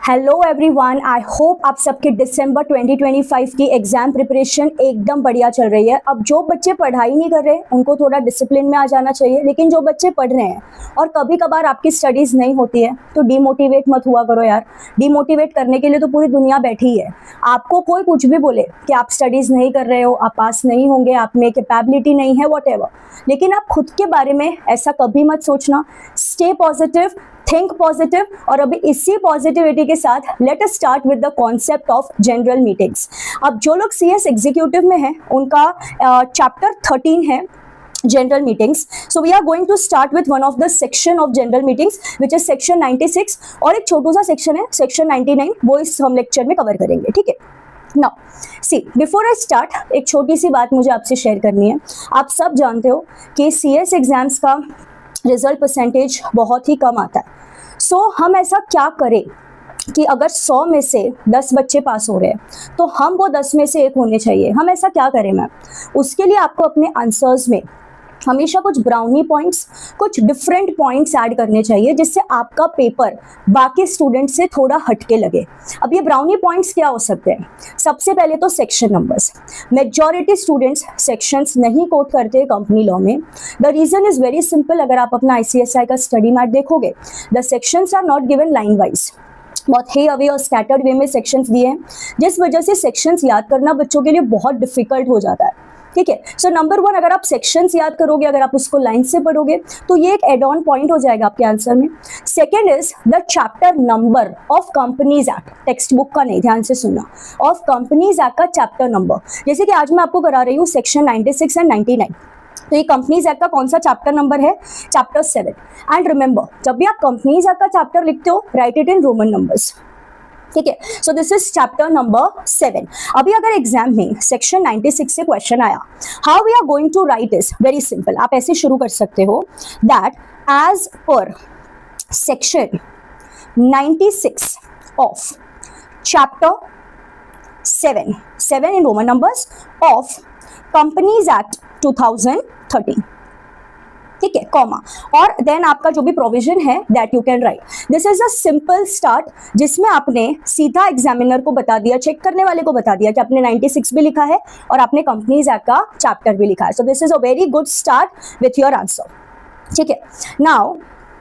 Hello everyone, I hope आप सबके दिसंबर 2025 की एग्जाम प्रिपरेशन एकदम बढ़िया चल रही है। अब जो बच्चे पढ़ाई नहीं कर रहे उनको थोड़ा डिसिप्लिन में आ जाना चाहिए, लेकिन जो बच्चे पढ़ रहे हैं और कभी कभार आपकी स्टडीज़ नहीं होती है तो डीमोटिवेट मत हुआ करो यार। डीमोटिवेट करने के लिए तो पूरी दुनिया बैठी है। आपको कोई कुछ भी बोले कि आप स्टडीज़ नहीं कर रहे हो, आप पास नहीं होंगे, आप में कैपेबिलिटी नहीं है, वॉट लेकिन आप खुद के बारे में ऐसा कभी मत सोचना। Stay positive, think positive. और अभी इसी पॉजिटिविटी के साथ late us start with the concept of general meetings. अब जो लोग सीएस एग्जीक्यूटिव में हैं उनका चैप्टर 13 है general meetings. So we are going to start with one of the section of general meetings which is section 96 और एक छोटू सा सेक्शन है section 99, वो इस हम लेक्चर में कवर करेंगे, ठीक है। Now, see, before I start, एक छोटी सी बात मुझे आपसे शेयर करनी है। आप सब जानते हो कि CS एग्जाम्स का रिजल्ट परसेंटेज बहुत ही कम आता है। सो हम ऐसा क्या करें कि अगर 100 में से 10 बच्चे पास हो रहे हैं तो हम वो 10 में से एक होने चाहिए। हम ऐसा क्या करें मैम? उसके लिए आपको अपने आंसर्स में हमेशा कुछ ब्राउनी पॉइंट्स, कुछ डिफरेंट पॉइंट्स ऐड करने चाहिए जिससे आपका पेपर बाकी स्टूडेंट से थोड़ा हटके लगे। अब ये ब्राउनी पॉइंट्स क्या हो सकते हैं? सबसे पहले तो section numbers. Majority students sections नहीं कोट करते कंपनी लॉ में। The reason is very simple. अगर आप अपना ICSI का स्टडी मैट देखोगे, the sections are not given line wise, बहुत हे अवे और स्कैटर्ड वे में सेक्शंस दिए हैं, जिस वजह से सेक्शंस याद करना बच्चों के लिए बहुत डिफिकल्ट हो जाता है, ठीक है। सो नंबर 1, अगर आप सेक्शंस याद करोगे, अगर आप उसको लाइन से पढ़ोगे तो ये एक एड ऑन पॉइंट हो जाएगा आपके आंसर में। Second is the chapter number of companies act. Text book का नहीं, ध्यान से सुनना। ऑफ कंपनीज एक्ट का चैप्टर नंबर, जैसे कि आज मैं आपको करा रही हूँ सेक्शन 96 एंड 99, तो ये कंपनीज एक्ट का कौन सा चैप्टर नंबर है? चैप्टर 7। एंड रिमेंबर, जब भी आप कंपनीज एक्ट का चैप्टर लिखते हो, right it in Roman numbers, ठीक है। So this is chapter number 7। अभी अगर एग्जाम में सेक्शन 96 से क्वेश्चन आया, how we are going to write is very simple. आप ऐसे शुरू कर सकते हो that as per section 96 of chapter 7 in Roman numbers of companies act 2013, ठीक है, कॉमा, और देन आपका जो भी प्रोविजन है that you can write. This is a simple start जिसमें आपने सीधा एग्जामिनर को बता दिया, चेक करने वाले को बता दिया कि आपने 96 भी लिखा है और आपने कंपनीज एक्ट का चैप्टर भी लिखा है। So this is a very good start with your answer, ठीक है। नाउ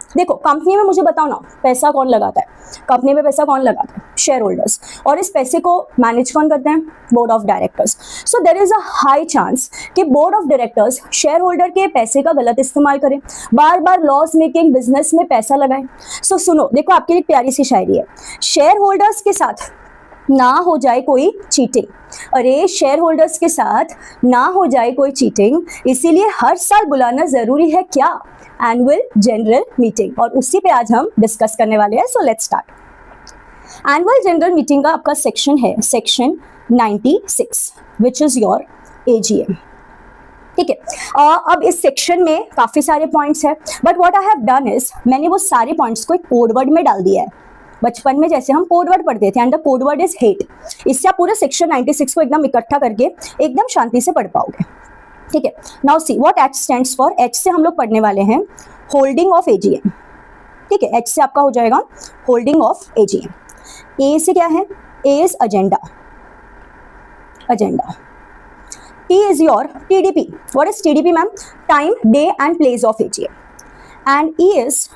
देखो, कंपनी में मुझे बताओ ना, पैसा कौन लगाता है? कंपनी में पैसा कौन लगाता है? Shareholders. और इस पैसे को मैनेज कौन करते हैं? Board of directors. So there is a high chance कि board of directors share holder के पैसे का गलत इस्तेमाल करें, बार बार लॉस मेकिंग बिजनेस में पैसा लगाएं। सो सुनो, देखो आपके लिए प्यारी सी शायरी है। शेयर होल्डर्स के साथ ना हो जाए कोई चीटिंग। अरे शेयर होल्डर्स के साथ ना हो जाए कोई चीटिंग, इसीलिए हर साल बुलाना जरूरी है क्या? Annual general meeting. और उसी पे आज हम डिस्कस करने वाले हैं। So let's start. Annual general meeting का आपका सेक्शन है section 96 which is your AGM, ठीक है। अब इस सेक्शन में काफी सारे पॉइंट्स हैं, but what I have done is मैंने वो सारे पॉइंट्स को एक कोड वर्ड में डाल दिया है। बचपन में जैसे हम कोड वर्ड पढ़ते थे, and the code word is hate. इससे आप पूरे सेक्शन 96 को एकदम इकट्ठा करके एकदम शांति से पढ़ पाओगे, ठीक है। Now see what H stands for. H से हम लोग पढ़ने वाले हैं होल्डिंग ऑफ AGM, ठीक है। H से आपका हो जाएगा होल्डिंग ऑफ AGM। A से क्या है? A is agenda, agenda. T is your TDP। What is TDP ma'am? Time, day and place of AGM। And E is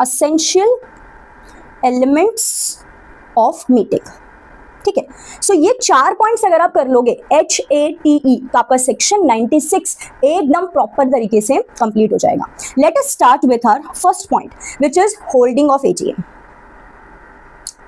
essential elements of meeting, ठीक है। सो ये 4 पॉइंट्स अगर आप कर लोगे, HATE का आपका सेक्शन 96 एकदम प्रॉपर तरीके से कंप्लीट हो जाएगा। Let us start with our first point which is holding of AGM।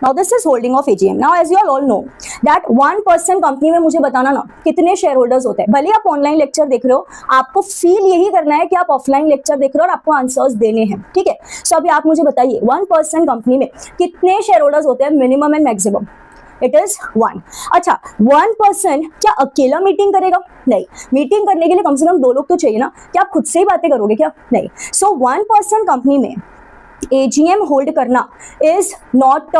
Now this is holding of AGM। Now as you all know that 1% company में मुझे बताना ना कितने शेयर होल्डर्स होते हैं। भले आप ऑनलाइन लेक्चर देख रहे हो, आपको फील यही करना है कि आप ऑफलाइन लेक्चर देख रहे हो और आपको आंसर्स देने हैं, ठीक है। सो अभी आप मुझे बताइए 1% कंपनी में कितने शेयर होल्डर्स होते हैं? Minimum and maximum it is 1। अच्छा, 1% क्या अकेला मीटिंग करेगा? नहीं। मीटिंग करने के लिए कम से कम 2 लोग तो चाहिए ना। क्या आप खुद से ही बातें करोगे क्या? नहीं। सो 1% कंपनी में एजीएम होल्ड करना is not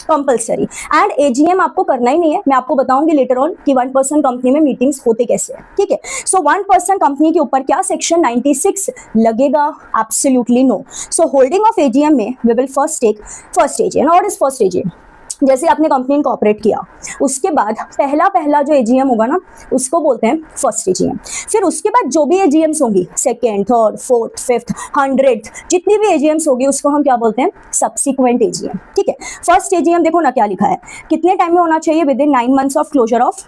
compulsory and AGM आपको करना ही नहीं है. मैं आपको बताऊंगी लेटर ऑन कि 1% कंपनी में मीटिंग्स होते कैसे हैं. ठीक है, सो 1% कंपनी के ऊपर क्या सेक्शन 96 लगेगा? Absolutely no. So holding of AGM में we will first take first AGM. What is first AGM? जैसे आपने कंपनी इनकॉर्पोरेट किया, उसके बाद पहला जो एजीएम होगा ना, उसको बोलते हैं फर्स्ट एजीएम. फिर उसके बाद जो भी एजीएम्स होंगी, second, third, fourth, fifth, 100th, जितनी भी एजीएम्स होगी उसको हम क्या बोलते हैं? Subsequent AGM. ठीक है, फर्स्ट एजीएम देखो ना क्या लिखा है, कितने टाइम में होना चाहिए? Within 9 months of closure of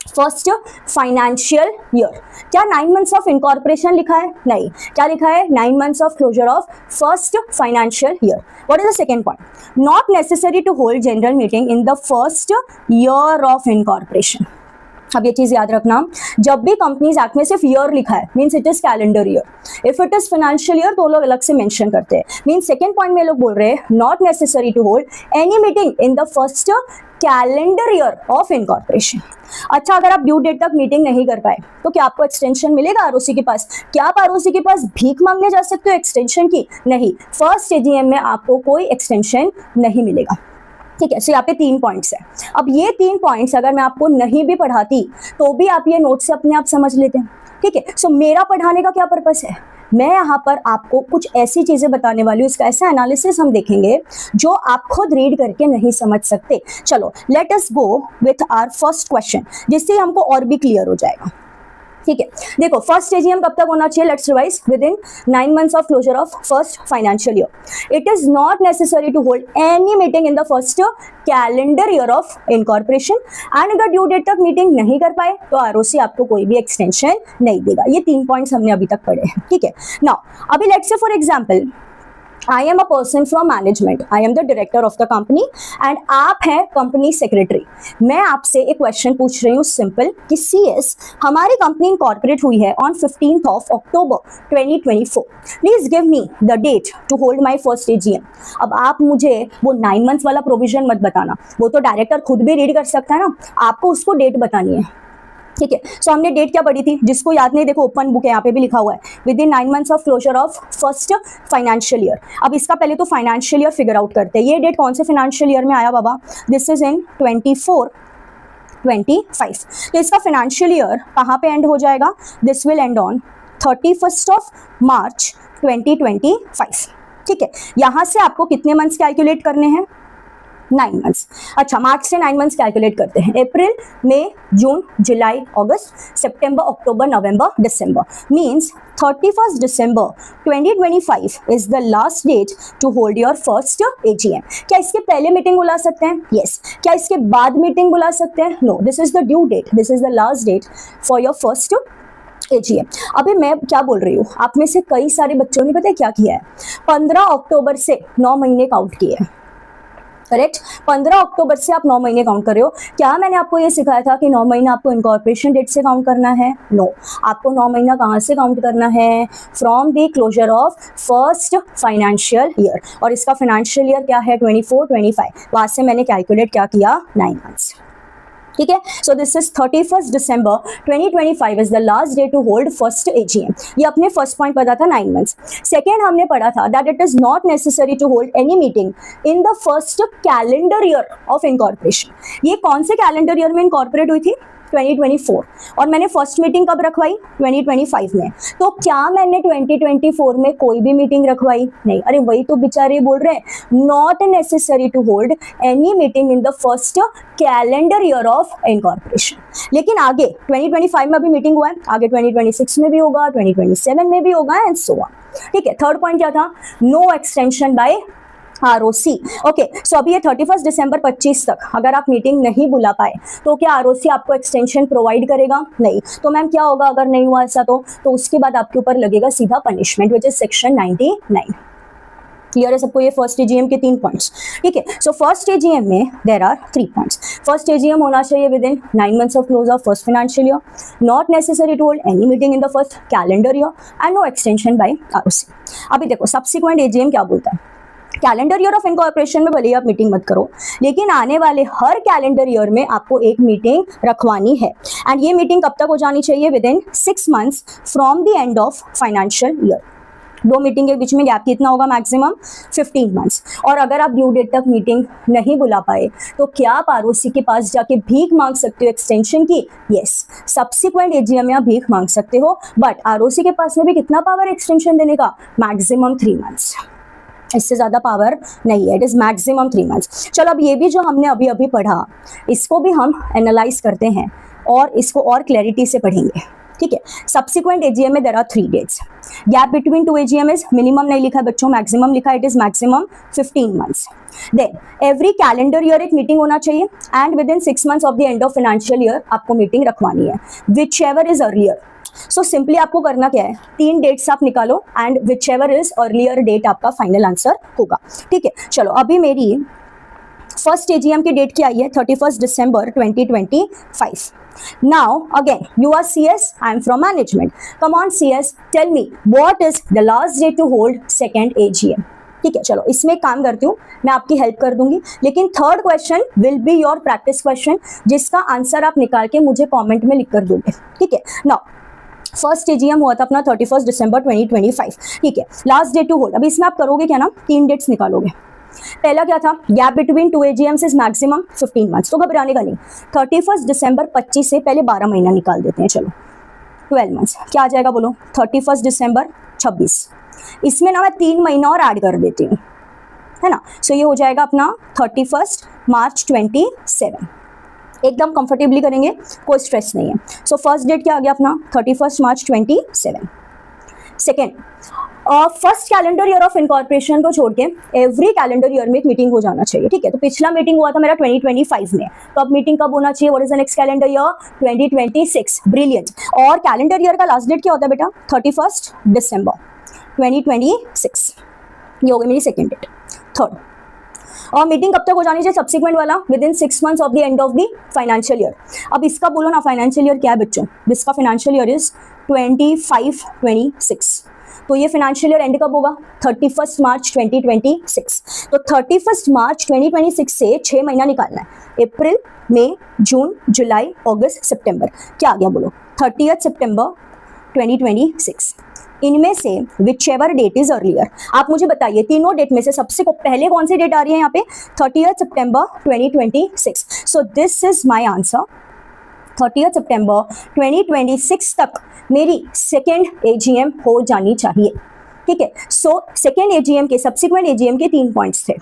first financial year. क्या 9 months ऑफ इनकॉर्पोरेशन लिखा है? नहीं. क्या लिखा है? 9 months of closure of first financial year. What is the second point? Not necessary to hold general meeting in the first year of incorporation. अब ये चीज याद रखना, जब भी कंपनीज एक्ट में सिर्फ ईयर लिखा है means it is calendar year. If it is financial year तो लोग अलग से मेंशन करते हैं. मींस सेकंड पॉइंट में लोग बोल रहे हैं not necessary to hold any meeting in the first calendar year of incorporation. अच्छा, अगर आप ड्यू डेट तक मीटिंग नहीं कर पाए तो क्या आपको एक्सटेंशन मिलेगा आरओसी के पास? क्या आप आरओसी के पास भीख मांगने जा सकते हो एक्सटेंशन की? नहीं. फर्स्ट एजीएम में आपको कोई एक्सटेंशन नहीं मिलेगा. ठीक है, सो यहाँ पे 3 पॉइंट्स है. अब ये 3 पॉइंट्स अगर मैं आपको नहीं भी पढ़ाती तो भी आप ये नोट से अपने आप समझ लेते हैं. ठीक है, सो मेरा पढ़ाने का क्या पर्पस है? मैं यहाँ पर आपको कुछ ऐसी चीजें बताने वाली हूँ, इसका ऐसा एनालिसिस हम देखेंगे जो आप खुद रीड करके नहीं समझ सकते. चलो let us go with our first question, जिससे हमको और भी क्लियर हो जाएगा. ठीक है, देखो फर्स्ट एजीएम कब तक होना चाहिए? Let's revise. Within 9 months of closure of first financial year. It is not necessary to hold any meeting in the first calendar year of incorporation. And अगर ड्यू डेट तक meeting नहीं कर पाए तो आरओसी आपको कोई भी extension नहीं देगा. ये 3 पॉइंट्स हमने अभी तक पढ़े हैं. ठीक है, नाउ अभी let's say for example I am a person from management. I am the director of the company and आप हैं कंपनी सेक्रेटरी. मैं आपसे एक क्वेश्चन पूछ रही हूँ सिंपल कि CS हमारी कंपनी इनकॉर्पोरेट हुई है on 15th of October 2024. Please give me the date to hold my first AGM. अब आप मुझे वो 9 months वाला प्रोविजन मत बताना, वो तो डायरेक्टर खुद भी रीड कर सकता है ना. आपको उसको डेट बतानी है. ठीक है, सो हमने डेट क्या पढ़ी थी? जिसको याद नहीं देखो ओपन बुक है, यहाँ पे भी लिखा हुआ है within 9 months of closure of first financial year. अब इसका पहले तो फाइनेंशियल ईयर फिगर आउट करते हैं. ये डेट कौन से फाइनेंशियल ईयर में आया बाबा? This is in 24-25. तो इसका फाइनेंशियल ईयर कहाँ पे एंड हो जाएगा? This will and on 31st of March 2025. ठीक है, यहाँ से आपको कितने मंथ्स कैलकुलेट करने हैं? 9 months. अच्छा, मार्च से 9 months कैलकुलेट करते हैं. अप्रैल, मई, जून, जुलाई, अगस्त, सितंबर, अक्टूबर, नवंबर, दिसंबर. Means 31st December 2025 is the last date to hold your first AGM. क्या इसके पहले मीटिंग बुला सकते हैं? यस. क्या इसके बाद मीटिंग बुला सकते हैं? No. This is the due date, this is the last date for your first AGM. अभी मैं क्या बोल रही हूँ, आप में से कई सारे बच्चों ने पता है क्या किया है? 15 अक्टूबर से 9 महीने काउंट किए हैं. करेक्ट, 15 अक्टूबर से आप 9 महीने काउंट कर रहे हो. क्या मैंने आपको ये सिखाया था कि 9 महीना आपको इनकॉर्पोरेशन डेट से काउंट करना है? नो. आपको 9 महीना कहाँ से काउंट करना है? From the closure of first financial year. और इसका फाइनेंशियल ईयर क्या है? 24-25. वहाँ से मैंने कैलकुलेट क्या किया? 9 months. ठीक है, so this is 31st December 2025 is the last day to hold first AGM. ये अपने फर्स्ट पॉइंट पता था 9 months. सेकेंड हमने पढ़ा था that it is not necessary to hold any meeting in the first calendar year of incorporation. ये कौन से कैलेंडर ईयर में इनकॉर्पोरेट हुई थी? 2024. और मैंने फर्स्ट मीटिंग कब रखवाई? 2025 में. तो क्या मैंने 2024 में कोई भी मीटिंग रखवाई? नहीं. अरे वही तो बेचारे बोल रहे हैं not necessary to hold any meeting in the first calendar year of incorporation. लेकिन आगे 2025 में अभी मीटिंग हुआ है, आगे 2026 में भी होगा, 2027 में भी होगा एंड सो ऑन. ठीक है, थर्ड पॉइंट क्या था? No extension by ROC. Okay, so अभी ये 31st December 25 तक अगर आप मीटिंग नहीं बुला पाए तो क्या आरओसी आपको एक्सटेंशन प्रोवाइड करेगा? नहीं. तो मैम क्या होगा अगर नहीं हुआ ऐसा? तो उसके बाद आपके ऊपर लगेगा सीधा punishment which is section 99. Clear है सबको ये फर्स्ट एजीएम के 3 पॉइंट्स? ठीक है, सो फर्स्ट एजीएम में there are 3 points. First AGM होना चाहिए within 9 months of close of first financial year. Not necessary to hold any meeting in the first calendar year and no extension by ROC. अभी देखो subsequent AGM क्या बोलता है? Calendar year of incorporation में भले ही आप meeting मत करो, लेकिन आने वाले हर कैलेंडर ईयर में आपको एक मीटिंग रखवानी है. एंड ये मीटिंग कब तक हो जानी चाहिए? Within 6 months from the end of financial year. दो मीटिंग के बीच में गैप कितना होगा मैक्सिमम 15 मंथ्स। और अगर आप ड्यू डेट तक मीटिंग नहीं बुला पाए तो क्या आप आरओसी के पास जाके भीख मांग सकते हो एक्सटेंशन की? यस, सब्सिक्वेंट एजीएम में आप भीख मांग सकते हो, बट आरओसी के पास में भी कितना पावर एक्सटेंशन देने का? मैक्सिमम 3 मंथ्स, इससे ज़्यादा पावर नहीं है, इट इज़ मैक्सिमम 3 मंथ्स। चलो अब ये भी जो हमने अभी अभी पढ़ा इसको भी हम एनालाइज करते हैं और इसको और क्लैरिटी से पढ़ेंगे, ठीक है। सब्सिक्वेंट एजीएम में there are 3 dates, gap between 2 AGM is minimum नहीं लिखा है बच्चों, मैक्सिमम लिखा है, it is maximum 15 months. Then every calendar year एक मीटिंग होना चाहिए and within 6 months of the end of financial year आपको मीटिंग रखवानी है, whichever is earlier. So simply आपको करना क्या है, 3 डेट्स आप निकालो and whichever is earlier date आपका फाइनल आंसर होगा, ठीक है। चलो अभी मेरी फर्स्ट एजीएम की डेट क्या आई है? 31 दिसंबर 2025। Now again you are CS, I am from management. Come on CS, tell me what is the last day to hold second AGM? ठीक है, चलो इसमें एक काम करती हूँ, मैं आपकी हेल्प कर दूंगी, लेकिन third question will be your practice question जिसका आंसर आप निकाल के मुझे कमेंट में लिख कर दोगे, ठीक है। नाउ फर्स्ट एजीएम हुआ था अपना 31 दिसंबर 2025, ठीक है। लास्ट डे टू होल्ड, अभी इसमें आप करोगे क्या ना, 3 डेट्स निकालोगे। पहला क्या था, gap between 2 AGMs is maximum 15 months, तो घबराने का नहीं। 31 दिसंबर 25 से पहले 12 महीना निकाल देते हैं, चलो 12 मंथ्स, क्या आ जाएगा बोलो? 31 दिसंबर 26, इसमें ना मैं 3 महीना और ऐड कर देती हूँ, है ना। सो ये हो जाएगा अपना 31 मार्च 27, एकदम कंफर्टेबली करेंगे, कोई स्ट्रेस नहीं है। सो फर्स्ट डेट क्या आ गया अपना? 31 मार्च 27। Second, first calendar year of incorporation को छोड़ के एवरी कैलेंडर ईयर में एक मीटिंग हो जाना चाहिए, ठीक है। तो पिछला मीटिंग हुआ था मेरा 2025 में, तो अब मीटिंग कब होना चाहिए? What is the next calendar year? 2026, brilliant. और कैलेंडर ईयर का लास्ट डेट क्या होता है बेटा? 31 दिसंबर 2026, ये हो गई मेरी सेकेंड डेट। थर्ड, और मीटिंग कब तक हो जानी चाहिए? सब्सिक्वेंट वाला with in 6 months of the end of the financial year. अब इसका बोलो ना, फाइनेंशियल ईयर क्या है बच्चों? इसका फाइनेंशियल ईयर इज 25-26, तो ये फाइनेंशियल ईयर एंड कब होगा? 31 मार्च 2026। तो 31 मार्च 2026 से 6 महीना निकालना है, अप्रैल, मई, जून, जुलाई, अगस्त, सितंबर, क्या आ गया बोलो? 30 सितंबर 2026। इनमें से whichever date is earlier, आप मुझे बताइए तीनों डेट में से सबसे पहले कौन सी डेट आ रही है यहाँ पे? 30 सितंबर 2026। सो दिस इज माय आंसर, 30 सितंबर 2026 तक मेरी सेकेंड एजीएम हो जानी चाहिए, ठीक है। सो सेकेंड एजीएम के, सब्सिक्वेंट एजीएम के 3 पॉइंट्स थे।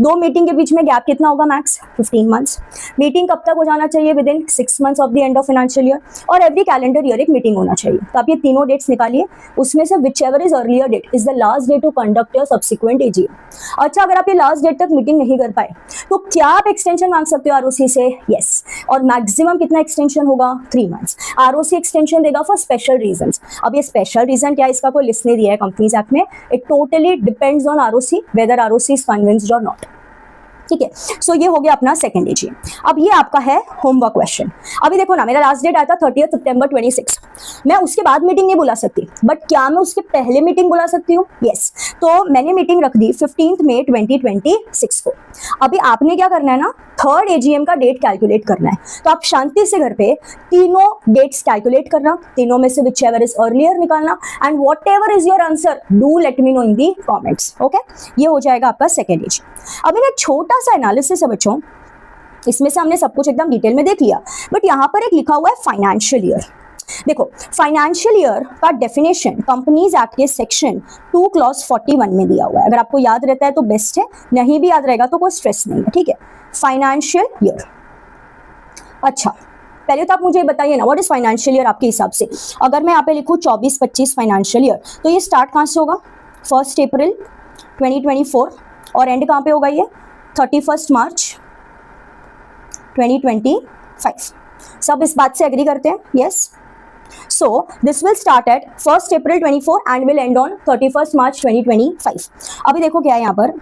2 मीटिंग के बीच में गैप कितना होगा? Max 15 months. मीटिंग कब तक हो जाना चाहिए? Within 6 months of the end of financial year. और एवरी कैलेंडर ईयर एक मीटिंग होना चाहिए। तो आप ये तीनों डेट्स निकालिए, उसमें से whichever is earlier date is the last day to conduct your subsequent AGM. अच्छा, अगर आप ये लास्ट डेट तक मीटिंग नहीं कर पाए तो क्या आप एक्सटेंशन मांग सकते हो आरओसी से? यस। और मैक्सिमम कितना एक्सटेंशन होगा? 3 मंथ्स। आरओसी एक्सटेंशन देगा फॉर स्पेशल रीजंस। अब ये स्पेशल रीजन क्या है, इसका कोई लिस्ट नहीं दिया है कंपनीज एक्ट में। It totally depends on ROC whether ROC is convinced और नॉट, ठीक है। सो ये हो गया अपना सेकंड एजीएम। अब ये आपका है होमवर्क क्वेश्चन। अभी देखो ना, मेरा लास्ट डेट आया था 30 सितंबर 26, मैं उसके बाद मीटिंग नहीं बुला सकती, बट क्या मैं उसके पहले मीटिंग बुला सकती हूँ? यस। तो मैंने मीटिंग रख दी 15 मई 2026 को। अभी आपने क्या करना है ना, थर्ड एजीएम का डेट कैलकुलेट करना है। तो आप शांति से घर पे तीनों डेट्स कैलकुलेट करना, तीनों में से विच एवर इज अर्लियर निकालना, and what ever is your answer do let me know in the comments, okay. ये हो जाएगा आपका सेकेंड एजीएम। अभी ना छोटा सा एनालिसिस है बच्चों, इसमें से हमने सब कुछ एकदम डिटेल में देख लिया, बट यहाँ पर एक लिखा हुआ है फाइनेंशियल ईयर। देखो, फाइनेंशियल ईयर का डेफिनेशन कंपनीज एक्ट के सेक्शन 2 क्लॉज 41 में दिया हुआ है। अगर आपको याद रहता है तो बेस्ट है, नहीं भी याद रहेगा तो कोई स्ट्रेस नहीं है, ठीक है। फाइनेंशियल ईयर, अच्छा पहले तो आप मुझे बताइए ना, व्हाट इज फाइनेंशियल ईयर आपके हिसाब से? अगर मैं यहाँ पे लिखूँ 24-25 फाइनेंशियल ईयर, तो ये स्टार्ट कहाँ से होगा? 1 अप्रैल 2024 और एंड कहाँ पे होगा ये? 31 मार्च 2025। सब इस बात से एग्री करते हैं? Yes. So this will start at 1 April 24 and will end on 31 March 2025. अभी देखो क्या है यहाँ पर,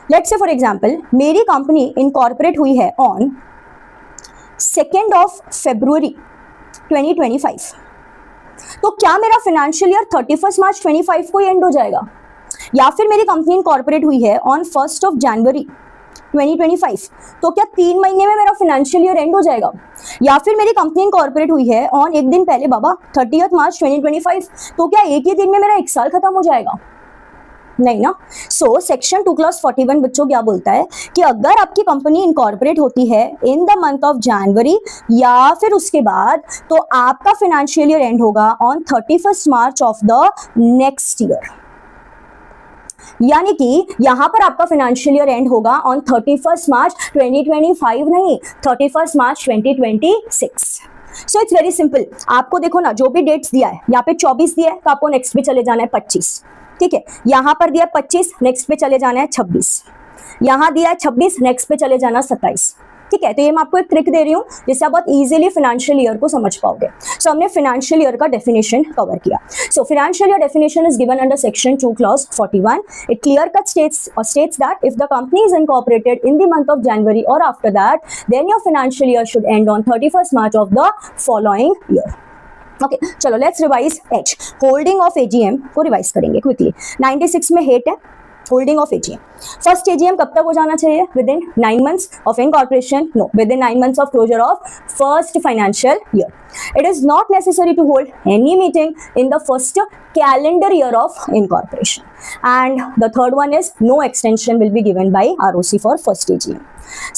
let's say for example मेरी कंपनी इनकॉर्पोरेट हुई है on 2nd of February 2025, तो क्या मेरा फाइनेंशियल ईयर 31 मार्च 25 को एंड हो जाएगा? या फिर मेरी कंपनी इनकॉर्पोरेट हुई है on 1st of January 2025, तो क्या 3 महीने में मेरा फाइनेंशियल ईयर एंड हो जाएगा? या फिर मेरी कंपनी इनकॉर्पोरेट हुई है ऑन एक दिन पहले बाबा 30 मार्च 2025, तो क्या एक ही दिन में मेरा 1 साल खत्म हो जाएगा? नहीं ना। सो सेक्शन 2 क्लॉज 41 बच्चों क्या बोलता है कि अगर आपकी कंपनी इनकॉर्पोरेट होती है in the month of January या फिर उसके बाद, तो आपका फाइनेंशियल ईयर एंड होगा on 31 March of the next year. यानी कि यहां पर आपका फाइनेंशियल ईयर एंड होगा ऑन 31 मार्च 2025, नहीं 31 मार्च 2026। So it's very simple. आपको देखो ना, जो भी डेट्स दिया है, यहाँ पे 24 दिया है तो आपको नेक्स्ट पे चले जाना है 25, ठीक है। यहां पर दिया 25, नेक्स्ट पे चले जाना है 26, यहां दिया है 26, नेक्स्ट पे चले जाना 27, ठीक है। तो ये मैं आपको एक ट्रिक दे रही हूँ जिससे आप बहुत इजीली फाइनेंशियल ईयर को समझ पाओगे। सो हमने फाइनेंशियल ईयर का डेफिनेशन कवर किया। So financial year definition is given under section 2 clause 41. It clear cut states that if the company is incorporated in the month of January or after that, then your financial year should end on 31st March of the following year. Okay चलो let's revise H. Holding of AGM को revise करेंगे quickly. 96 में हेट है holding of AGM. First AGM कब तक हो जाना चाहिए? Within 9 months of incorporation, no within 9 months of closure of first financial year. It is not necessary to hold any meeting in the first calendar year of incorporation. And the third one is no extension will be given by ROC for first AGM.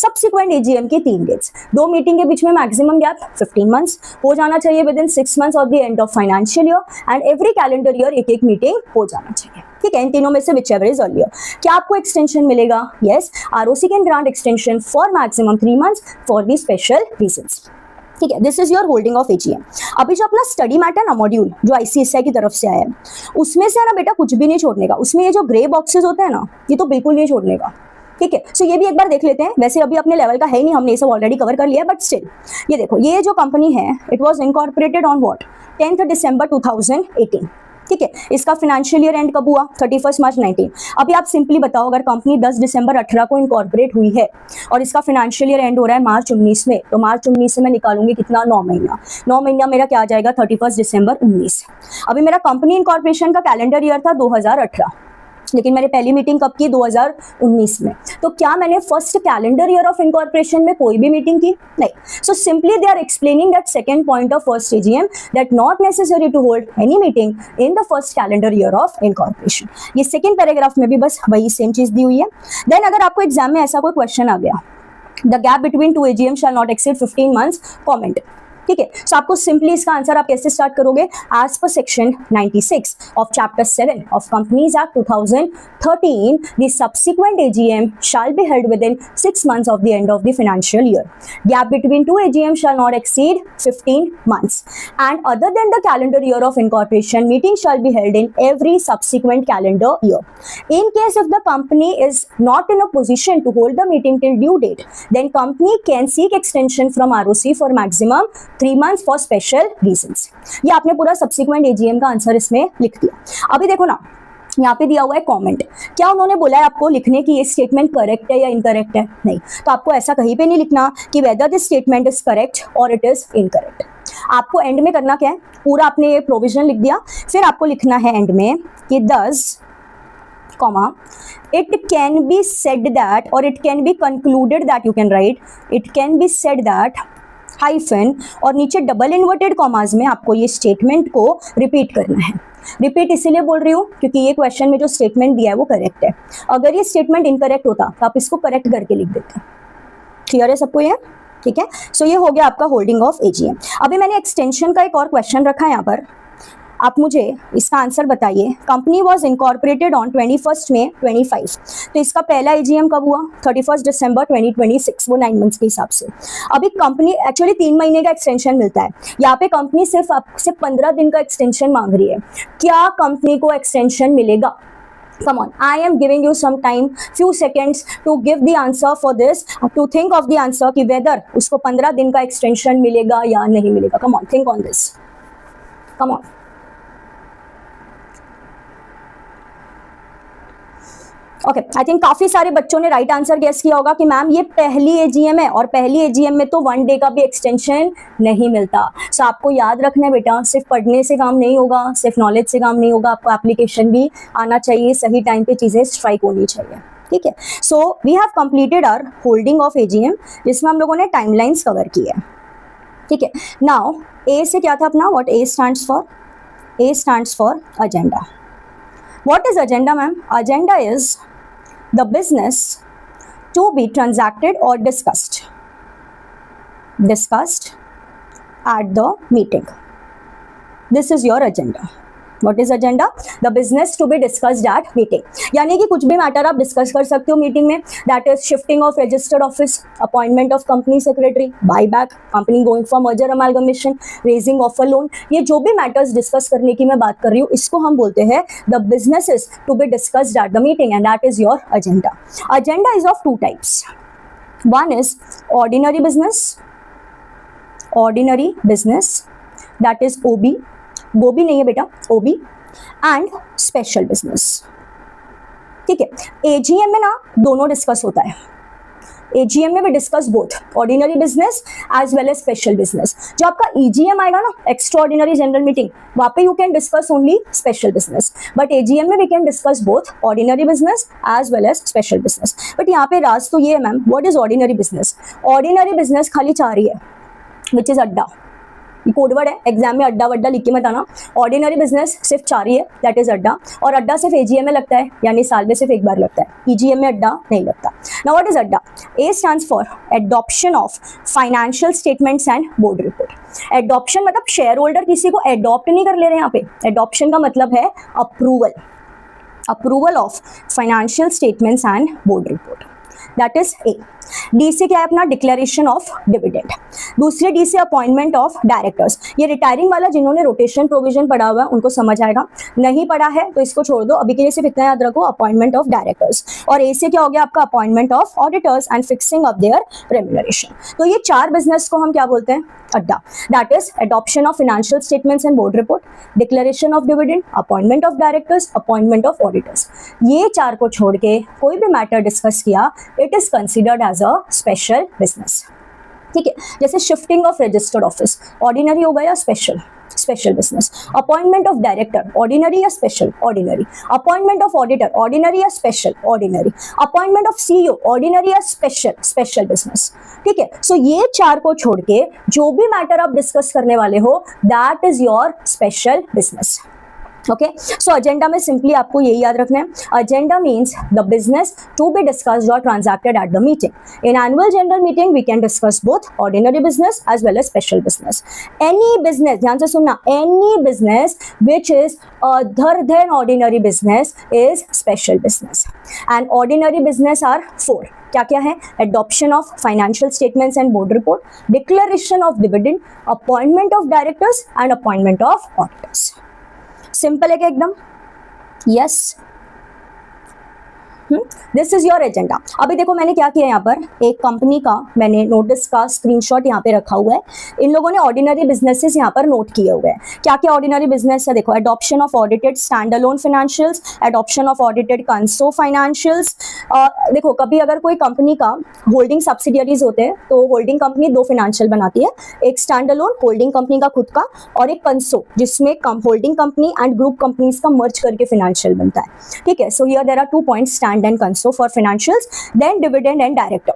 Subsequent AGM की 3 dates, 2 meeting के बीच में maximum gap 15 months हो जाना चाहिए within 6 months of the end of financial year, and every calendar year एक meeting हो जाना चाहिए, ठीक है। इन तीनों में से विच एवर इज अर्लियर। क्या आपको एक्सटेंशन मिलेगा? Yes, ROC can grant extension for maximum 3 months for the special reasons, ठीक है। This is your holding of AGM. अभी जो अपना स्टडी मैटर ना मॉड्यूल जो ICSI की तरफ से आया है, उसमें से है ना बेटा कुछ भी नहीं छोड़ने का। उसमें ये जो ग्रे बॉक्सेस होते हैं ना, ये तो बिल्कुल नहीं छोड़ने का, ठीक है। सो ये भी एक बार देख लेते हैं। वैसे अभी अपने लेवल का है ही नहीं, हमने ये सब ऑलरेडी कवर कर लिया है, बट स्टिल ये देखो, ये जो कंपनी है it was incorporated on what 10th December 2018, ठीक है। इसका फाइनेंशियल ईयर एंड कब हुआ? 31 मार्च 19। अभी आप सिंपली बताओ, अगर कंपनी 10 दिसंबर 18 को इनकॉर्पोरेट हुई है और इसका फाइनेंशियल ईयर एंड हो रहा है मार्च 19 में, तो मार्च 19 से मैं निकालूंगी कितना? 9 महीना। 9 महीना मेरा क्या आ जाएगा? 31 दिसंबर 19। अभी मेरा कंपनी इनकॉर्पोरेशन का कैलेंडर ईयर था 2018, लेकिन मैंने पहली मीटिंग कब की? 2019 में। तो क्या मैंने first calendar year of incorporation में कोई भी मीटिंग की? नहीं। So simply they are explaining that second point of first AGM, that not necessary to hold any meeting in the first calendar year of incorporation. ये second paragraph में भी बस वही सेम चीज दी हुई है। देन अगर आपको एग्जाम में ऐसा कोई क्वेश्चन आ गया, the gap between 2 AGM shall not exceed 15 months, comment, ठीक है। सो आपको सिंपली इसका आंसर आप कैसे स्टार्ट करोगे? As per section 96 of chapter 7 of companies act 2013, the subsequent AGM shall be held within 6 months of the end of the financial year. Gap between 2 AGM shall not exceed 15 months, and other than the calendar year of incorporation, meeting shall be held in every subsequent calendar year. In case if the company is not in a position to hold the meeting till due date, then company can seek extension from ROC for maximum 3 months for special reasons. ये आपने पूरा subsequent AGM का answer इसमें लिख दिया। अभी देखो ना, यहाँ पे दिया हुआ है कमेंट। क्या उन्होंने बोला है आपको लिखने की ये स्टेटमेंट करेक्ट है या इनकरेक्ट है? नहीं। तो आपको ऐसा कहीं पे नहीं लिखना कि whether this statement is correct और इट इज इनकरेक्ट। आपको एंड में करना क्या है, पूरा आपने ये प्रोविजन लिख दिया, फिर आपको लिखना है एंड में कि दस comma, it can be said that, or it can be concluded that, you can write, it can be said that hyphen और नीचे डबल इन्वर्टेड कॉमास में आपको ये स्टेटमेंट को रिपीट करना है। रिपीट इसीलिए बोल रही हूँ क्योंकि ये क्वेश्चन में जो स्टेटमेंट दिया है वो करेक्ट है। अगर ये स्टेटमेंट इनकरेक्ट होता तो आप इसको करेक्ट करके लिख देते। क्लियर है सबको ये? ठीक है। सो ये हो गया आपका होल्डिंग ऑफ एजीएम। अभी मैंने एक्सटेंशन का एक और क्वेश्चन रखा है यहाँ पर, आप मुझे इसका आंसर बताइए। Company was incorporated on 21 May 25, तो इसका पहला एजीएम कब हुआ? 31 December 2026, वो 9 months के हिसाब से। अभी कंपनी एक्चुअली 3 महीने का एक्सटेंशन मिलता है, यहाँ पे कंपनी सिर्फ आपसे 15 दिन का एक्सटेंशन मांग रही है। क्या कंपनी को एक्सटेंशन मिलेगा? Come on, I am giving you some time, few seconds to give the answer for this, to think of the answer कि whether उसको 15 दिन का एक्सटेंशन मिलेगा या नहीं मिलेगा। Come on, think on this. Come on. Okay, I think काफी सारे बच्चों ने राइट आंसर गेस किया होगा कि मैम ये पहली एजीएम है और पहली एजीएम में तो 1 डे का भी एक्सटेंशन नहीं मिलता। सो आपको याद रखना है बेटा, सिर्फ पढ़ने से काम नहीं होगा, सिर्फ नॉलेज से काम नहीं होगा, आपको एप्लीकेशन भी आना चाहिए, सही टाइम पे चीजें स्ट्राइक होनी चाहिए। ठीक है। So we have completed our holding of AGM, जिसमें हम लोगों ने टाइमलाइंस कवर की है, ठीक है। नाउ ए से क्या था अपना, what A stands for, A stands for agenda. What is agenda ma'am? Agenda is the business to be transacted और discussed at the meeting. This is your agenda. What is agenda? The business to be discussed at meeting. यानी कि कुछ भी matter आप discuss कर सकते हो meeting में. That is shifting of registered office, appointment of company secretary, buyback, company going for merger amalgamation, raising of a loan. ये जो भी मैटर्स डिस्कस करने की मैं बात कर रही हूँ, इसको हम बोलते हैं the businesses to be discussed at the meeting, and that is your agenda. Agenda is of two types. One is ordinary business, that is OB, गोभी नहीं है बेटा, OB, एंड स्पेशल बिजनेस, ठीक है। एजीएम में ना दोनों डिस्कस होता है, एजीएम में भी discuss both ordinary business as well as special business. जो आपका ईजीएम आएगा ना, एक्स्ट्रा ऑर्डिनरी जनरल मीटिंग, वहाँ पे you can discuss only special business, but AGM में we can discuss both ordinary business as well as special business. But यहाँ पे राज तो ये है ma'am, what is ordinary business? Ordinary business खाली 4 ही है, विच इज अड्डा, ये कोडवर्ड है, एग्जाम में अड्डा वड्डा लिख के मत आना। ऑर्डिनरी बिजनेस सिर्फ 4 ही है, दैट इज अड्डा, और अड्डा सिर्फ एजीएम में लगता है, यानी साल में सिर्फ एक बार लगता है, ईजीएम में अड्डा नहीं लगता। नाउ व्हाट इज अड्डा? ए stands for adoption of financial statements and board report. Adoption मतलब शेयर होल्डर किसी को एडॉप्ट नहीं कर ले रहे हैं यहाँ पे, एडॉप्शन का मतलब है approval of financial statements and board report, that is a. D से क्या है अपना, डिक्लेरेशन ऑफ डिविडेंड। दूसरे डी से अपॉइंटमेंट ऑफ डायरेक्टर्स। ये रिटायरिंग वाला जिन्होंने रोटेशन प्रोविजन पढ़ा हुआ है उनको समझ आएगा, नहीं पढ़ा है तो इसको छोड़ दो, अभी के लिए सिर्फ इतना याद रखो, अपॉइंटमेंट ऑफ डायरेक्टर्स। और ए से क्या हो गया आपका, appointment of auditors and fixing of their remuneration. तो ये 4 बिजनेस को हम क्या बोलते हैं, अड्डा, that is adoption of financial statements and board report, declaration of dividend, appointment of directors, appointment of auditors. ये 4 को छोड़ के कोई भी मैटर डिस्कस किया, it is considered as a special business, ठीक है। जैसे shifting of registered office, ordinary होगा या special business. Appointment of director, ordinary या special, ordinary. Appointment of auditor, ordinary या special, ordinary. Appointment of CEO, ordinary या special business, ठीक है। सो ये 4 को छोड़ के जो भी मैटर आप डिस्कस करने वाले हो, that is your special business, okay. So agenda में सिंपली आपको यही याद रखना है, agenda means the business to be discussed और transacted at the meeting. In annual general meeting we can discuss both ordinary business as well as special business. Any business, ध्यान से सुनना, any business which is other than ordinary business is special business. And ordinary business are 4, क्या क्या है, adoption of financial statements and board report, declaration of dividend, appointment of directors and appointment of auditors. Simple है क्या एकदम? Yes, this is your agenda. अभी देखो मैंने क्या किया, यहाँ पर एक कंपनी का मैंने नोटिस का स्क्रीनशॉट यहाँ पे रखा हुआ है। इन लोगों ने ऑर्डिनरी बिजनेसेस यहाँ पर नोट किए हुए हैं। क्या क्या ऑर्डिनरी बिजनेस है देखो, adoption of audited standalone financials, adoption of audited conso financials. देखो कभी अगर कोई कंपनी का होल्डिंग सब्सिडियरीज होते हैं तो होल्डिंग कंपनी 2 फाइनेंशियल बनाती है, एक स्टैंड अलोन होल्डिंग कंपनी का खुद का, और एक कंसो जिसमें holding company and group companies का मर्ज करके फाइनेंशियल बनता है, ठीक है। So here there are 2 points, stand and conso for financials, then dividend and director.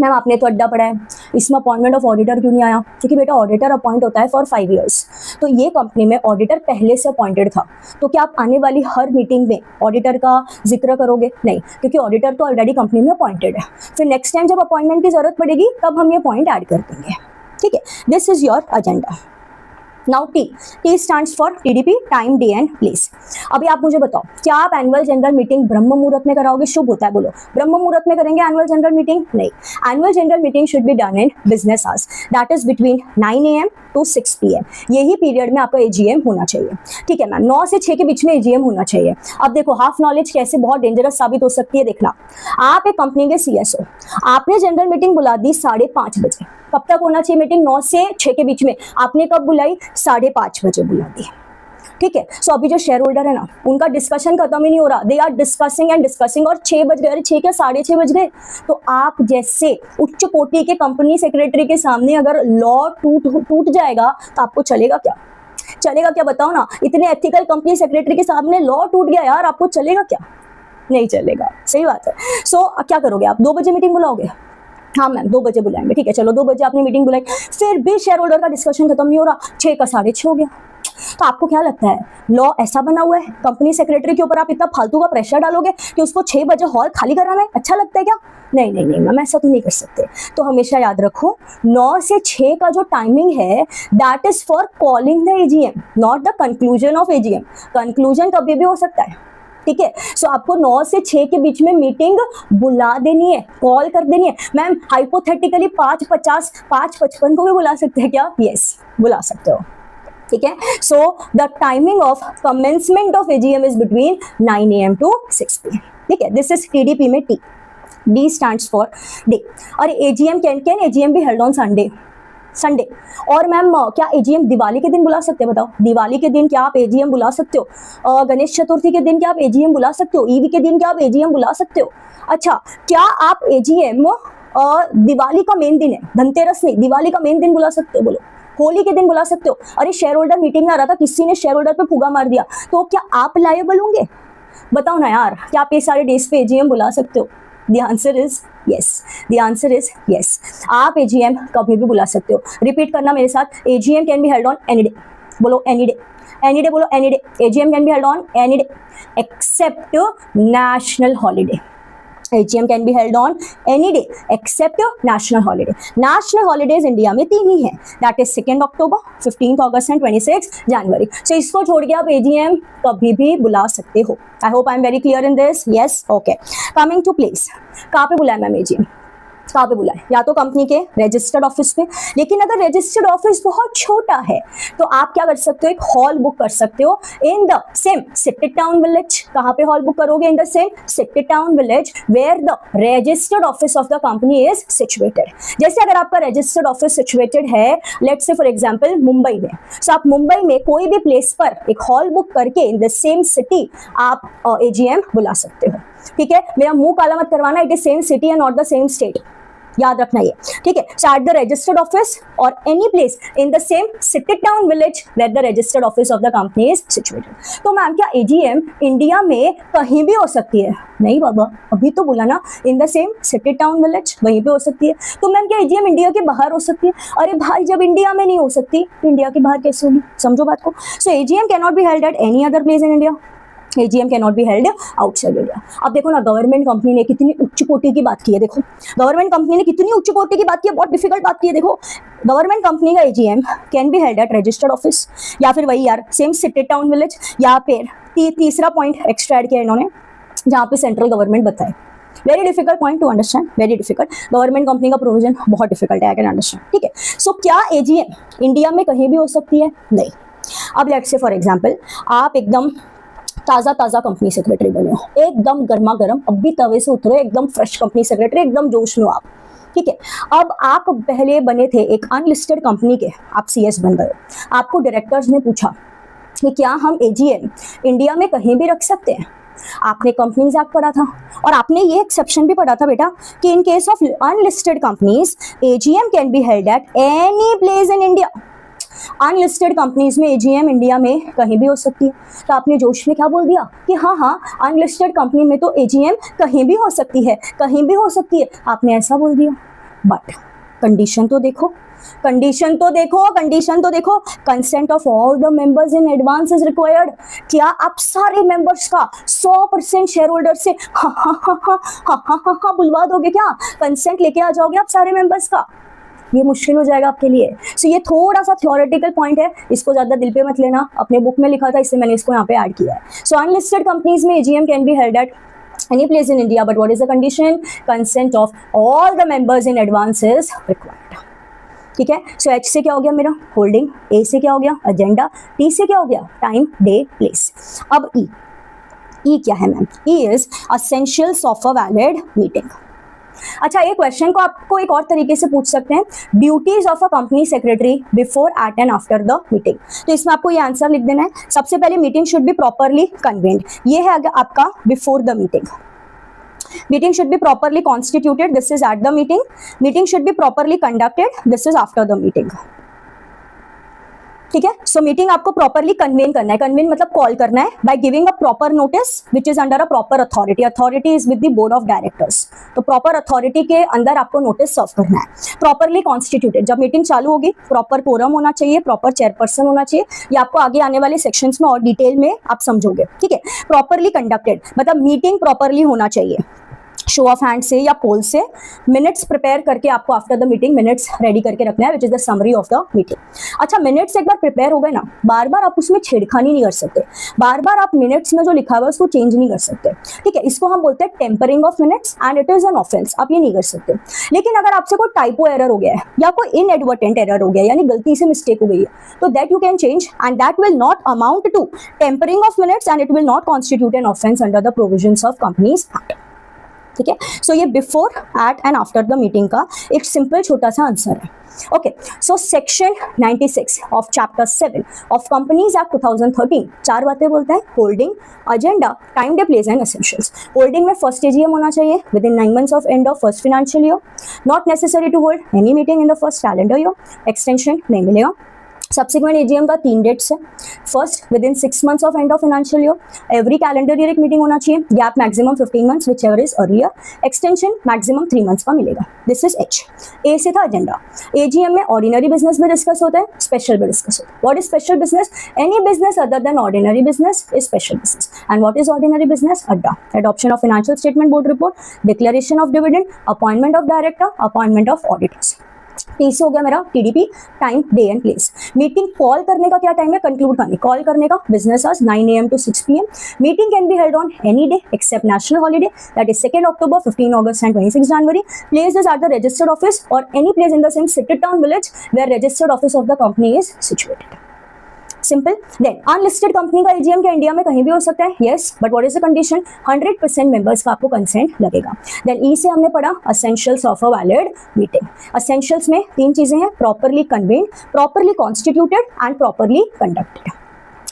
Ma'am आपने तो अड्डा पढ़ा है, इसमें अपॉइंटमेंट ऑफ ऑडिटर क्यों नहीं आया? क्योंकि बेटा ऑडिटर अपॉइंट होता है फॉर 5 ईयर्स, तो ये कंपनी में ऑडिटर पहले से अपॉइंटेड था, तो क्या आप आने वाली हर मीटिंग में ऑडिटर का जिक्र करोगे? नहीं, क्योंकि ऑडिटर तो ऑलरेडी कंपनी में अपॉइंटेड है। फिर नेक्स्ट टाइम जब अपॉइंटमेंट की जरूरत पड़ेगी तब हम ये पॉइंट ऐड कर देंगे, ठीक है। This is your agenda. Now T stands for TDP, time, day and place. अभी आप मुझे बताओ, क्या आप एनुअल जनरल मीटिंग ब्रह्म मुहूर्त में कराओगे? शुभ होता है, बोलो ब्रह्म मुहूर्त में करेंगे एनुअल जनरल मीटिंग? नहीं, annual general meeting should be done in business hours, that is between 9 AM to 6 PM। यही पीरियड में आपका एजीएम होना चाहिए, ठीक है मैम। 9 से 6 के बीच में एजीएम होना चाहिए। अब देखो हाफ नॉलेज कैसे बहुत डेंजरस साबित हो सकती है, देखना। आप एक कंपनी के सीएसओ, आपने जनरल मीटिंग बुला दी 5:30 बजे, कब तक होना चाहिए मीटिंग? 9 से 6 के बीच में। आपने कब बुलाई? 5:30 बजे बुला दी, ठीक है। सो अभी जो शेयर होल्डर है ना, उनका डिस्कशन खत्म ही नहीं हो रहा, they are discussing and discussing, और 6 बज गए, अरे 6 क्या 6:30 बज गए। तो आप जैसे उच्च कोटि के कंपनी सेक्रेटरी के सामने अगर लॉ टूट जाएगा तो आपको चलेगा क्या? चलेगा क्या बताओ ना? इतने एथिकल कंपनी सेक्रेटरी के सामने लॉ टूट गया यार, आपको चलेगा क्या? नहीं चलेगा, सही बात है। सो क्या करोगे आप, 2 बजे मीटिंग बुलाओगे? हाँ मैम 2 बजे बुलाएंगे, ठीक है चलो 2 बजे आपने मीटिंग बुलाई, फिर भी शेयर होल्डर का डिस्कशन खत्म नहीं हो रहा, 6 का 6:30 हो गया। तो आपको क्या लगता है लॉ ऐसा बना हुआ है, कंपनी सेक्रेटरी के ऊपर आप इतना फालतू का प्रेशर डालोगे कि उसको 6 बजे हॉल खाली कराना है? अच्छा लगता है क्या? नहीं नहीं नहीं मैम, ऐसा तो नहीं कर सकते। तो हमेशा याद रखो 9 से 6 का जो टाइमिंग है that is for calling the AGM, not the conclusion of AGM. Conclusion कभी भी हो सकता है, ठीक है। सो आपको 9 से 6 के बीच में मीटिंग बुला देनी है, कॉल कर देनी है। मैम हाइपोथेटिकली 5:50 5:55 को भी बुला सकते हैं क्या? यस बुला सकते हो, ठीक है। So the timing of commencement of AGM is between 9 AM to 6 PM, ठीक है। दिस इज टीडीपी में T, D stands for day. और AGM can AGM be held on Sunday. और मैम क्या एजीएम दिवाली के दिन बुला सकते हैं? बताओ, दिवाली के दिन क्या आप एजीएम बुला सकते हो? गणेश चतुर्थी के दिन क्या आप एजीएम बुला सकते हो? ईवी के दिन क्या आप एजीएम बुला सकते हो? अच्छा, क्या आप एजीएम दिवाली का मेन दिन है, धनतेरस नहीं, दिवाली का मेन दिन बुला सकते हो? बोलो, होली के दिन बुला सकते हो? अरे शेयर होल्डर मीटिंग में आ रहा था, किसी ने शेयर होल्डर पे फुगा मार दिया, तो क्या आप लायबल होंगे? बताओ ना यार, क्या आप ये सारे डेज पे एजीएम बुला सकते हो? The answer is yes. The answer is yes. आप AGM कभी भी बुला सकते हो। रिपीट करना मेरे साथ, AGM can be held on any day. बोलो any day. Any day बोलो any day. AGM can be held on any day except national holiday. AGM can be held on any day except national holiday. National holidays India में 3 ही हैं, that is 2 October, 15 August and 26 जनवरी। सो इसको छोड़ के आप AGM कभी भी बुला सकते हो। I hope I am very clear in this. Yes, okay. Coming to place, कहाँ पे बुलाए मैम AGM? कहाँ पे बुलाए? या तो कंपनी के रजिस्टर्ड ऑफिस पे, लेकिन अगर रजिस्टर्ड ऑफिस बहुत छोटा है तो आप क्या कर सकते हो, एक हॉल बुक कर सकते हो in the same city town village. कहाँ पे हॉल बुक करोगे? In the same city town village where the registered office of the company is situated. जैसे अगर आपका रजिस्टर्ड ऑफिस सिचुएटेड है let's say for example Mumbai में, सो आप मुंबई में कोई भी प्लेस पर एक हॉल बुक करके इन द सेम सिटी आप AGM बुला सकते हो, ठीक है। मेरा मुंह काला मत करवाना, it is same city and not the same state, याद रखना ये, ठीक है। So at the registered office और any place in the same city town village where the registered office of the company is situated. तो ma'am क्या AGM India में कहीं भी हो सकती है? नहीं बाबा, अभी तो बोला ना, इन the same city town village, वहीं पे हो सकती है। तो मैम क्या AGM इंडिया के बाहर हो सकती है? अरे भाई, जब इंडिया में नहीं हो सकती तो इंडिया के बाहर कैसे होगी? समझो बात को। सो AGM can not be held at any other place in India. AGM cannot be held outside India. अब देखो ना, गवर्नमेंट कंपनी ने कितनी उच्च कोटि की बात की है। देखो गवर्नमेंट कंपनी ने कितनी उच्च कोटि की बात की है, बहुत डिफिकल्ट बात की है। देखो गवर्नमेंट कंपनी का AGM can be held at registered office, या फिर वही यार सेम सिटी टाउन विलेज, या फिर तीसरा पॉइंट एक्स्ट्रा ऐड किया इन्होंने जहाँ पे सेंट्रल गवर्नमेंट बताए। Very difficult point two understand, very difficult. Government company का प्रोविजन बहुत डिफिकल्ट है, आई कैन अंडरस्टैंड, ठीक है। सो क्या AGM इंडिया में कहीं भी हो सकती है? नहीं। अब लेट्स से फॉर एग्जांपल आप एकदम ताज़ा कंपनी सेक्रेटरी बने हो, एकदम गर्मा गर्म, अभी तवे से उतरे, एकदम फ्रेश कंपनी सेक्रेटरी, एकदम जोश में हो आप, ठीक है। अब आप पहले बने थे एक अनलिस्टेड कंपनी के, आप CS बन गए। आपको डायरेक्टर्स ने पूछा कि क्या हम AGM इंडिया में कहीं भी रख सकते हैं? आपने कंपनीज एक्ट पढ़ा था और आपने ये एक्सेप्शन भी पढ़ा था बेटा कि in case of unlisted companies AGM can be held at any place in India. Unlisted companies में AGM इंडिया में कहीं भी हो सकती है। तो आपने जोश में क्या बोल दिया कि हाँ अनलिस्टेड कंपनी में तो AGM कहीं भी हो सकती है, कहीं भी हो सकती है, आपने ऐसा बोल दिया। बट कंडीशन तो देखो, कंडीशन तो देखो, कंडीशन तो देखो, consent of all the members in advance is required. क्या आप सारे मेंबर्स का 100% शेयर होल्डर से बुलवा दोगे? क्या कंसेंट लेके आ जाओगे आप सारे मेंबर्स का? ये मुश्किल हो जाएगा आपके लिए। सो ये थोड़ा सा थ्योरेटिकल पॉइंट है, इसको ज्यादा दिल पे मत लेना, अपने बुक में लिखा था इससे मैंने इसको यहाँ पे ऐड किया है। सो अनलिस्टेड कंपनीज में AGM can be held at any place in India, but what is the condition? Consent of all the members in advance is required. ठीक है। सो H से क्या हो गया मेरा? होल्डिंग। A से क्या हो गया? एजेंडा। T से क्या हो गया? Time, day, place. अब E क्या है ma'am? E is essentials of a valid meeting। अच्छा, ये क्वेश्चन को आपको एक और तरीके से पूछ सकते हैं, duties of a company secretary before, at and after the meeting. तो इसमें आपको ये आंसर लिख देना है। सबसे पहले मीटिंग शुड बी प्रॉपरली कन्वेन्ड, ये है अगर आपका before the meeting. Meeting should be properly constituted, this is at the meeting. Meeting should be properly conducted, this is after the meeting. ठीक है। सो मीटिंग आपको प्रॉपरली कन्वेन करना है, कन्वेन मतलब कॉल करना है by giving a proper notice which is under a proper authority, authority is with the board of directors, तो proper authority के अंदर आपको नोटिस सर्व करना है। प्रॉपरली कॉन्स्टिट्यूटेड, जब मीटिंग चालू होगी प्रॉपर कोरम होना चाहिए, प्रॉपर चेयरपर्सन होना चाहिए, ये आपको आगे आने वाले सेक्शंस में और डिटेल में आप समझोगे, ठीक है। प्रॉपरली कंडक्टेड मतलब मीटिंग प्रॉपरली होना चाहिए, शो ऑफ हैंड से या पोल से, मिनट्स प्रिपेयर करके आपको after the meeting minutes ready करके रखना है which is the summary of the meeting. अच्छा, मिनट्स एक बार प्रिपेयर हो गए ना, बार बार आप उसमें छेड़खानी नहीं कर सकते, बार बार आप मिनट्स में जो लिखा हुआ है उसको चेंज नहीं कर सकते, ठीक है। इसको हम बोलते हैं tampering of minutes and it is an offence, आप ये नहीं कर सकते। लेकिन अगर आपसे कोई टाइपो एरर हो गया है या कोई इनएडवर्टेंट एरर हो गया यानी गलती से मिस्टेक हो गई है, तो that you can change and that will not amount to tampering of minutes and it will not constitute an offence under the provisions of companies act, ठीक है। सो ये before, at and after the meeting का एक simple छोटा सा answer है। Okay, so section 96 of chapter 7 of companies act 2013 चार बातें बोलता है, holding, agenda, time day, place and essentials. Holding में फर्स्ट एजीएम होना चाहिए within 9 months of end of first financial year, not necessary to hold any meeting in the first calendar year, extension नहीं मिलेगा। Subsequent AGM का 3 dates है, first within 6 months of end of financial year, every calendar year एक meeting होना चाहिए, gap maximum 15 months whichever is earlier, extension maximum 3 months का मिलेगा। This is H. A से था एजेंडा। एजीएम में ऑर्डिनरी बिजनेस भी discuss होता है, स्पेशल भी डिस्कस होता है। What is special business? Any business other than ordinary business is special business. And what is ordinary business? अड्डा, adoption of financial statement board report, declaration of dividend, appointment of director, appointment of auditors. T से हो गया मेरा TDP, time, day and place. Meeting call करने का क्या time है, conclude करने, कॉल करने का business hours 9 AM to 6 PM। Meeting can be held on any day except national holiday that is 2 October, 15 August and 26 January। Place is at the registered office और any place in the same city town village where registered office of the company is situated. Simple. Then unlisted company का AGM क्या India में कहीं भी हो सकता है? Yes, but what is the condition? 100% members का आपको कंसेंट लगेगा। देन ई से हमने पढ़ा essentials of a valid meeting. Essentials में 3 चीजें हैं, properly convened, properly constituted and properly conducted.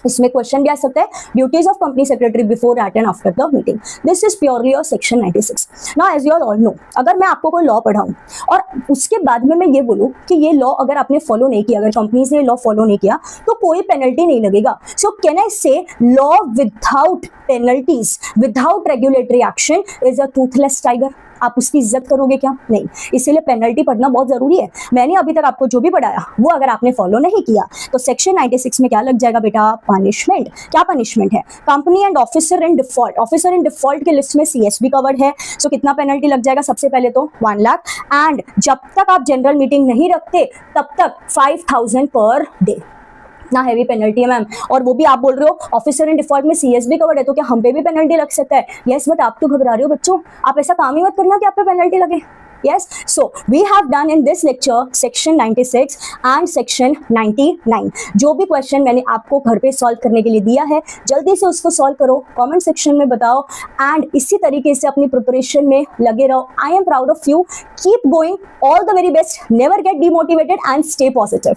इसमें क्वेश्चन भी आ सकता है, duties of company secretary before, at and after the meeting. This is purely your section 96। Now as you all know, अगर मैं आपको कोई लॉ पढ़ाऊं और उसके बाद में मैं ये बोलूं कि ये लॉ अगर आपने फॉलो नहीं किया, अगर कंपनीज ने लॉ फॉलो नहीं किया तो कोई पेनल्टी नहीं लगेगा। सो कैन आई से law without penalties, without regulatory action is a Toothless tiger? आप उसकी इज्जत करोगे क्या? नहीं। इसीलिए पेनल्टी पढ़ना बहुत जरूरी है। मैंने अभी तक आपको जो भी पढ़ाया वो अगर आपने फॉलो नहीं किया तो सेक्शन 96 में क्या लग जाएगा बेटा? पनिशमेंट। क्या पनिशमेंट है? Company and officer in default, officer in default के लिस्ट में सीएसबी कवर्ड है। सो कितना पेनल्टी लग जाएगा? सबसे पहले तो 1 लाख, एंड जब तक आप जनरल मीटिंग नहीं रखते तब तक 5000 पर डे। ना हैवी पेनल्टी है मैम, और वो भी आप बोल रहे हो ऑफिसर इन डिफॉल्ट में सीएसबी कवर्ड है तो क्या हम पे भी पेनल्टी लग सकता है? यस, बट आप तो घबरा रहे हो बच्चों, आप ऐसा काम ही मत करना कि आप पे पेनल्टी लगे। Yes, so we have done in this lecture section 96 and section 99। जो भी क्वेश्चन मैंने आपको घर पे सॉल्व करने के लिए दिया है जल्दी से उसको सॉल्व करो, कमेंट सेक्शन में बताओ एंड इसी तरीके से अपनी प्रिपरेशन में लगे रहो। I am proud of you, keep going, all the very best, never get demotivated and stay positive.